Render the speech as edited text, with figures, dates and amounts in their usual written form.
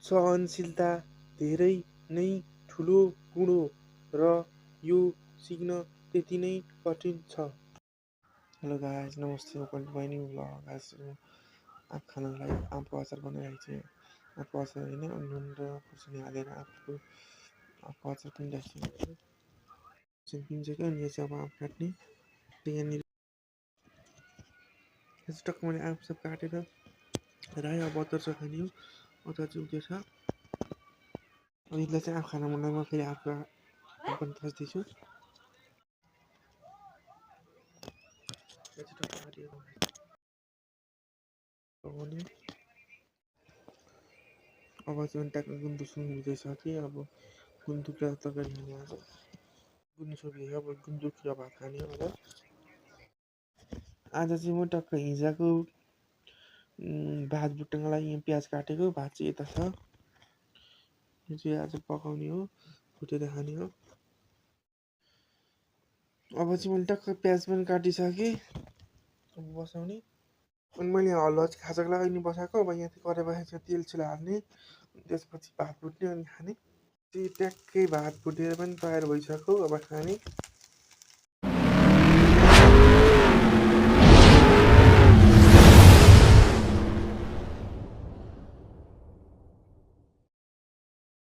सहनशीलता धेरै नै ठुलो गुण हो र यो सिक्न त्यति नै कठिन छ। हेलो गाइस, नमस्ते, welcome to my new blog. आज आँप खानको लागि आँपको अचार बनाइरहेको छु। आँपको अचार होइन, नुन र खुर्सानी हालेर आँपको अचार पनि राखिरहेको छु। पिन्छ क्या, अनि यो चाहिँ अब आँप काट्ने। यहाँनिर टक्क मैले आँप सब काटेर रायो, अब अचार चाहिँ खाने हो। अचार चाहिँ उयो छ। अनि यसलाई चाहिँ आँप खान मन लाग्यो, म फेरि आँप पनि खस्दैछु। अब चाहिँ ट्याक्क गुन्द्रुक सुन्नुहुँदैछ कि अब गुन्द्रुक र तरकारी खाने आज गुन्द्रुक अब गुन्द्रुक र भात खाने अब। आज चाहिँ म टक्क हिजोको भात भुट्नको लागि यहाँ प्याज काटेको, भात चाहिँ यता छ। यो चाहिँ आज पकाउने हो, भुटेर खाने हो। अब चाहिँ मैले टक्क प्याज पनि काटिसकेँ, अब बसाउने। अनि मैले हलुवा चाहिँ खाजाको लागि नि बसाएको। अब यहाँ चाहिँ कराई बसाएको छ, तेल छिलो हाल्ने, त्यसपछि भात भुट्ने अनि खाने। चाहिँ ट्याक्कै भात भुटेर पनि तयार भइसक्यो, अब खाने।